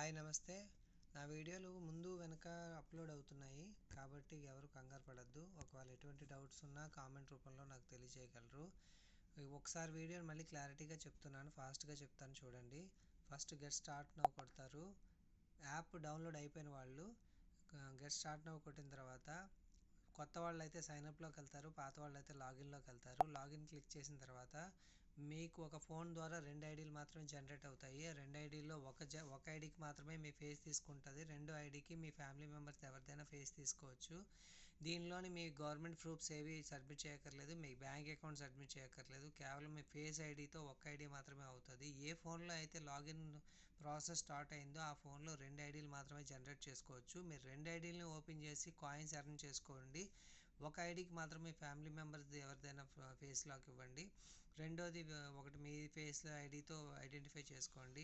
Hi నమస్తే. నా వీడియోలు ముందు వెనక అప్లోడ్ అవుతున్నాయి కాబట్టి ఎవరు కంగారు పడద్దు. ఒకవేళ ఎటువంటి డౌట్స్ ఉన్నా కామెంట్ రూపంలో నాకు తెలియజేయగలరు. ఒకసారి వీడియోని మళ్ళీ క్లారిటీగా చెప్తున్నాను, ఫాస్ట్గా చెప్తాను చూడండి. ఫస్ట్ గెట్ స్టార్ట్ నౌ కొడతారు. యాప్ డౌన్లోడ్ అయిపోయిన వాళ్ళు గెట్ స్టార్ట్ నౌ కొట్టిన తర్వాత కొత్త వాళ్ళు అయితే సైన్అప్లోకి వెళ్తారు, పాత వాళ్ళు అయితే లాగిన్లోకి వెళ్తారు. లాగిన్ క్లిక్ చేసిన తర్వాత మీకు ఒక ఫోన్ ద్వారా 2 ఐడీలు మాత్రమే జనరేట్ అవుతాయి. 2 ఐడీల్లో ఒక ఐడీకి మాత్రమే మీ ఫేస్ తీసుకుంటుంది. 2 ఐడీకి మీ ఫ్యామిలీ మెంబర్స్ ఎవరిదైనా ఫేస్ తీసుకోవచ్చు. దీనిలోని మీ గవర్నమెంట్ ప్రూఫ్స్ ఏవి సబ్మిట్ చేయక్కర్లేదు, మీ బ్యాంక్ అకౌంట్ సబ్మిట్ చేయక్కర్లేదు. కేవలం మీ ఫేస్ ఐడీతో ఒక ఐడీ మాత్రమే అవుతుంది. ఏ ఫోన్లో అయితే లాగిన్ ప్రాసెస్ స్టార్ట్ అయిందో ఆ ఫోన్లో 2 ఐడీలు మాత్రమే జనరేట్ చేసుకోవచ్చు. మీరు 2 ఐడీలని ఓపెన్ చేసి కాయిన్స్ ఎర్న్ చేసుకోండి. ఒక ఐడీకి మాత్రమే ఫ్యామిలీ మెంబర్స్ ఎవరిదైనా ఫేస్ లాక్ ఇవ్వండి. రెండోది ఒకటి మీ ఫేస్ ఐడితో ఐడెంటిఫై చేసుకోండి.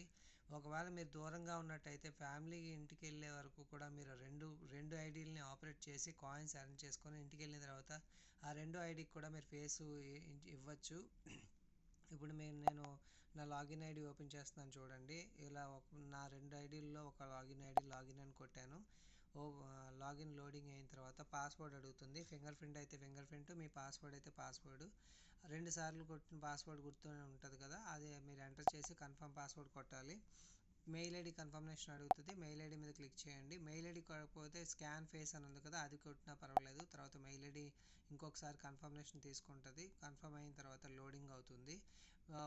ఒకవేళ మీరు దూరంగా ఉన్నట్టయితే ఫ్యామిలీ ఇంటికి వెళ్ళే వరకు కూడా మీరు రెండు ఐడీలని ఆపరేట్ చేసి కాయిన్స్ ఎర్న్ చేసుకొని ఇంటికి వెళ్ళిన తర్వాత ఆ 2 ఐడీకి కూడా మీరు ఫేస్ ఇవ్వచ్చు. ఇప్పుడు నేను నా లాగిన్ ఐడి ఓపెన్ చేస్తున్నాను చూడండి. ఇలా నా 2 ఐడీల్లో ఒక లాగిన్ ఐడి లాగిన్ అని కొట్టాను. లాగిన్ లోడింగ్ అయిన తర్వాత పాస్వర్డ్ అడుగుతుంది. ఫింగర్ ప్రింట్ అయితే ఫింగర్ ప్రింట్, మీ పాస్వర్డ్ అయితే పాస్వర్డ్. 2 సార్లు కొట్టిన పాస్వర్డ్ గుర్తు ఉంటుంది కదా, అది మీరు ఎంటర్ చేసి కన్ఫర్మ్ పాస్వర్డ్ కొట్టాలి. మెయిల్ ఐడి కన్ఫర్మేషన్ అడుగుతుంది. మెయిల్ ఐడి మీద క్లిక్ చేయండి. మెయిల్ ఐడి కొట్టకపోతే స్కాన్ ఫేస్ అని ఉంది కదా, అది కొట్టినా పర్వాలేదు. తర్వాత మెయిల్ ఐడి ఇంకొకసారి కన్ఫర్మేషన్ తీసుకుంటుంది. కన్ఫర్మ్ అయిన తర్వాత లోడింగ్ అవుతుంది.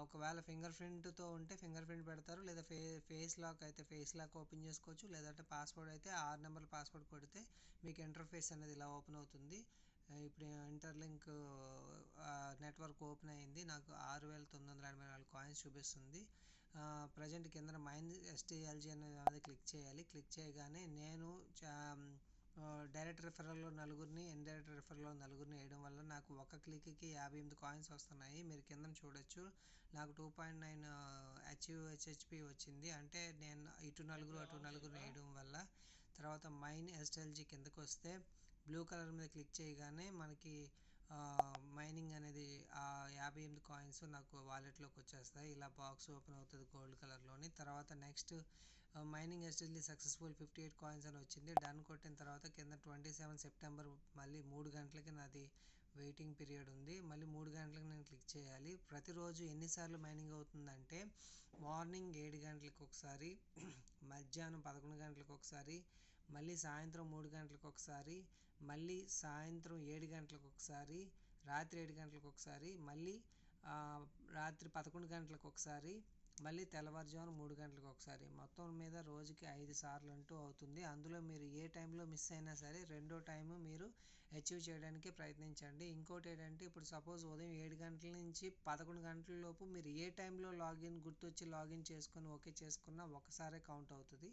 ఒకవేళ ఫింగర్ ప్రింట్తో ఉంటే ఫింగర్ ప్రింట్ పెడతారు, లేదా ఫేస్ లాక్ అయితే ఫేస్ లాక్ ఓపెన్ చేసుకోవచ్చు. లేదంటే పాస్వర్డ్ అయితే 6 నెంబర్ల పాస్వర్డ్ కొడితే మీకు ఇంటర్ఫేస్ అనేది ఇలా ఓపెన్ అవుతుంది. ఇప్పుడు ఇంటర్లింక్ నెట్వర్క్ ఓపెన్ అయింది. నాకు 6,984 కాయిన్స్ చూపిస్తుంది. ప్రజెంట్ కింద MySTLG అనేది క్లిక్ చేయాలి. క్లిక్ చేయగానే నేను డైరెక్ట్ రిఫరల్లో నలుగురిని, ఇండైరెక్ట్ రిఫరల్లో నలుగురిని వేయడం వల్ల నాకు ఒక క్లిక్కి 58 కాయిన్స్ వస్తున్నాయి. మీరు కింద చూడొచ్చు. నాకు 2.9 HHP వచ్చింది. అంటే నేను ఇటు నలుగురు అటు నలుగురు వేయడం వల్ల. తర్వాత MySTLG కిందకు వస్తే బ్లూ కలర్ మీద క్లిక్ చేయగానే మనకి మైనింగ్ అనేది 58 కాయిన్స్ నాకు వాలెట్లోకి వచ్చేస్తాయి. ఇలా బాక్స్ ఓపెన్ అవుతుంది గోల్డ్ కలర్లోని. తర్వాత నెక్స్ట్ మైనింగ్ ఎస్టిల్లీ సక్సెస్ఫుల్ 58 కాయిన్స్ అని వచ్చింది. డన్ కొట్టిన తర్వాత కింద 27 సెప్టెంబర్ మళ్ళీ 3 గంటలకి నాది వెయిటింగ్ పీరియడ్ ఉంది. మళ్ళీ 3 గంటలకు నేను క్లిక్ చేయాలి. ప్రతిరోజు ఎన్నిసార్లు మైనింగ్ అవుతుందంటే మార్నింగ్ 7 గంటలకు ఒకసారి, మధ్యాహ్నం 11 గంటలకు ఒకసారి, మళ్ళీ సాయంత్రం 3 గంటలకు ఒకసారి, మళ్ళీ సాయంత్రం 7 గంటలకు ఒకసారి, రాత్రి 7 గంటలకు ఒకసారి, మళ్ళీ రాత్రి 11 గంటలకు ఒకసారి, మళ్ళీ తెల్లవారుజామున 3 గంటలకు ఒకసారి. మొత్తం మీద రోజుకి 5 సార్లు అంటూ అవుతుంది. అందులో మీరు ఏ టైంలో మిస్ అయినా సరే రెండో టైము మీరు అచీవ్ చేయడానికి ప్రయత్నించండి. ఇంకోటి ఏంటంటే ఇప్పుడు సపోజ్ ఉదయం 7 గంటల నుంచి 11 గంటల లోపు మీరు ఏ టైంలో గుర్తొచ్చి లాగిన్ చేసుకొని ఓకే చేసుకున్నా ఒకసారే కౌంట్ అవుతుంది.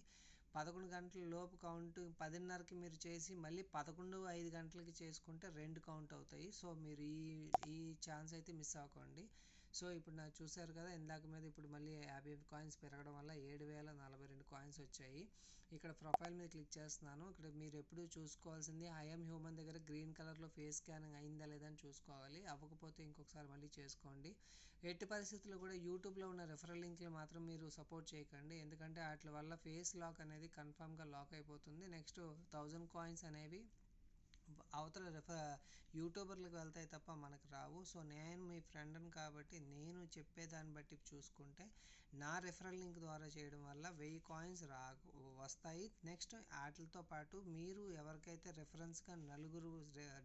11 గంటల లోపు కౌంట్ 10:30కి మీరు చేసి మళ్ళీ 11:05 గంటలకి చేసుకుంటే 2 కౌంట్ అవుతాయి. సో మీరు ఈ ఛాన్స్ అయితే మిస్ అవ్వకండి. సో ఇప్పుడు నాకు చూసారు కదా, ఇందాక మీద ఇప్పుడు మళ్ళీ 58 కాయిన్స్ పెరగడం వల్ల 7,042 కాయిన్స్ వచ్చాయి. ఇక్కడ ప్రొఫైల్ మీద క్లిక్ చేస్తున్నాను. ఇక్కడ మీరు ఎప్పుడు చూసుకోవాల్సింది ఐఎమ్ హ్యూమన్ దగ్గర గ్రీన్ కలర్లో ఫేస్ స్కానింగ్ అయిందా లేదా అని చూసుకోవాలి. అవ్వకపోతే ఇంకొకసారి మళ్ళీ చేసుకోండి. ఎట్టి పరిస్థితుల్లో కూడా యూట్యూబ్లో ఉన్న రెఫరల్ లింక్లు మాత్రం మీరు సపోర్ట్ చేయకండి. ఎందుకంటే వాటి వల్ల ఫేస్ లాక్ అనేది కన్ఫామ్గా లాక్ అయిపోతుంది. నెక్స్ట్ 1000 కాయిన్స్ అనేవి అవతల యూట్యూబర్లకు వెళ్తాయి తప్ప మనకు రావు. సో నేను మీ ఫ్రెండ్ని కాబట్టి నేను చెప్పేదాన్ని బట్టి చూసుకుంటే నా రెఫరల్ లింక్ ద్వారా చేయడం వల్ల 1000 కాయిన్స్ వస్తాయి. నెక్స్ట్ వాటితో పాటు మీరు ఎవరికైతే రెఫరెన్స్గా నలుగురు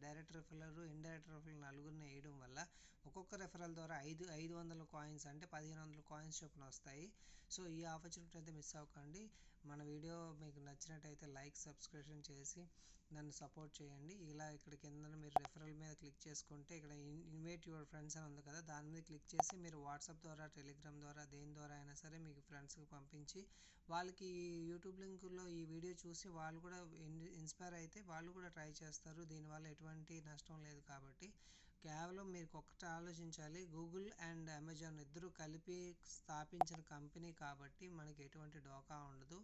డైరెక్ట్ రెఫరల్, ఇండైరెక్ట్ రెఫరల్ నలుగురిని వేయడం వల్ల ఒక్కొక్క రెఫరల్ ద్వారా 500 కాయిన్స్ అంటే 1500 కాయిన్స్ చొప్పున వస్తాయి. సో ఈ ఆపర్చునిటీ అయితే మిస్ అవ్వకండి. మన వీడియో మీకు నచ్చినట్టయితే లైక్, సబ్స్క్రిప్షన్ చేసి నన్ను సపోర్ట్ చేయండి. ఇలా ఇక్కడ కింద మీరు రెఫరల్ మీద క్లిక్ చేసుకుంటే ఇక్కడ ఇన్వైట్ యువర్ ఫ్రెండ్స్ అని ఉంది కదా, దాని మీద క్లిక్ చేసి మీరు వాట్సాప్ ద్వారా, టెలిగ్రామ్ ద్వారా, దేని ద్వారా అయినా సరే మీకు ఫ్రెండ్స్కి పంపించి వాళ్ళకి యూట్యూబ్ లింకుల్లో ఈ వీడియో చూసి వాళ్ళు కూడా ఇన్స్పైర్ అయితే వాళ్ళు కూడా ట్రై చేస్తారు. దీనివల్ల ఎటువంటి నష్టం లేదు కాబట్టి కేవలం మీకు ఒక్కటి ఆలోచించాలి, గూగుల్ అండ్ అమెజాన్ ఇద్దరు కలిపి స్థాపించిన కంపెనీ కాబట్టి మనకి ఎటువంటి డోకా ఉండదు.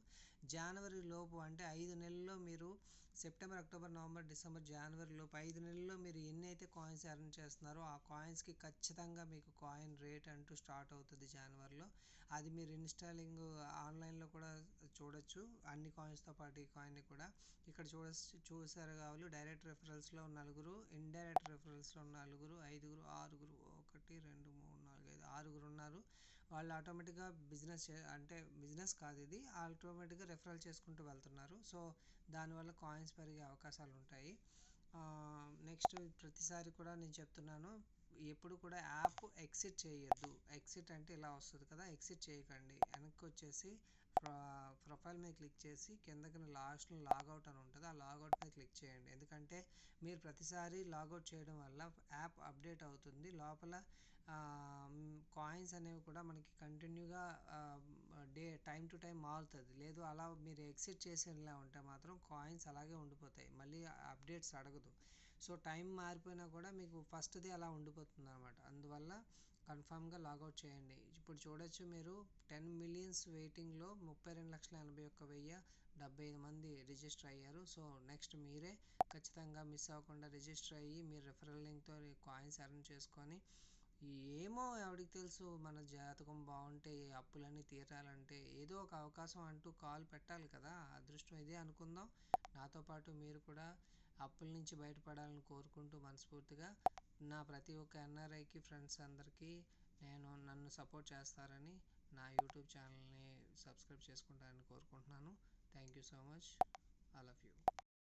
జనవరి లోపు అంటే 5 నెలల్లో మీరు సెప్టెంబర్, అక్టోబర్, నవంబర్, డిసెంబర్, జనవరి లోపు 5 నెలల్లో మీరు ఎన్ని అయితే కాయిన్స్ ఎర్న్ చేస్తున్నారో ఆ కాయిన్స్కి ఖచ్చితంగా మీకు కాయిన్ రేట్ అంటూ స్టార్ట్ అవుతుంది జనవరిలో. అది మీరు ఇన్స్టాలింగ్ ఆన్లైన్లో కూడా చూడొచ్చు, అన్ని కాయిన్స్తో పాటు ఈ కాయిన్ని కూడా. ఇక్కడ చూసారు కావాలి, డైరెక్ట్ రెఫరల్స్లో నలుగురు, ఇండైరెక్ట్ రెఫరల్స్లో నలుగురు, ఐదుగురు, ఆరుగురు, 1 2 3 4 5 6గురు ఉన్నారు. వాళ్ళు ఆటోమేటిక్గా అంటే బిజినెస్ కాదు ఇది, ఆటోమేటిక్గా రెఫరల్ చేసుకుంటూ వెళ్తున్నారు. సో దానివల్ల కాయిన్స్ పెరిగే అవకాశాలు ఉంటాయి. నెక్స్ట్ ప్రతిసారి కూడా నేను చెప్తున్నాను, ఎప్పుడు కూడా యాప్ ఎగ్జిట్ చేయొద్దు. ఎగ్జిట్ అంటే ఇలా వస్తుంది కదా, ఎగ్జిట్ చేయకండి. వెనక్కి వచ్చేసి ప్రొఫైల్ మీద క్లిక్ చేసి కిందకి లాస్ట్లో లాగౌట్ అని ఉంటుంది, ఆ లాగౌట్ మీద క్లిక్ చేయండి. ఎందుకంటే మీరు ప్రతిసారి లాగౌట్ చేయడం వల్ల యాప్ అప్డేట్ అవుతుంది, లోపల కాయిన్స్ అనేవి కూడా మనకి కంటిన్యూగా టైం టు టైం మారుతుంది. లేదు అలా మీరు ఎగ్జిట్ చేసేలా ఉంటే మాత్రం కాయిన్స్ అలాగే ఉండిపోతాయి, మళ్ళీ అప్డేట్స్ అడగదు. సో టైం మారిపోయినా కూడా మీకు ఫస్ట్ది అలా ఉండిపోతుంది అనమాట. అందువల్ల కన్ఫామ్గా లాగౌట్ చేయండి. ఇప్పుడు చూడొచ్చు మీరు 10 మిలియన్స్ వెయిటింగ్లో 32,41,075 మంది రిజిస్టర్ అయ్యారు. సో నెక్స్ట్ మీరే ఖచ్చితంగా మిస్ అవ్వకుండా రిజిస్టర్ అయ్యి మీరు రెఫరల్ లింక్తో కాయిన్స్ ఎర్న్ చేసుకొని, ఏమో ఎవరికి తెలుసు, మన జాతకం బాగుంటే అప్పులన్నీ తీరాలంటే ఏదో ఒక అవకాశం అంటూ కాల్ పెట్టాలి కదా. అదృష్టం ఇదే అనుకుందాం. నాతో పాటు మీరు కూడా అప్పుల నుంచి బయటపడాలని కోరుకుంటూ మనస్ఫూర్తిగా నా ప్రతి ఒక్క ఎన్ఆర్ఐకి ఫ్రెండ్స్ అందరికీ నన్ను సపోర్ట్ చేస్తారని, నా యూట్యూబ్ ఛానల్ని సబ్స్క్రైబ్ చేసుకుంటారని కోరుకుంటున్నాను. Thank you so much, I love you.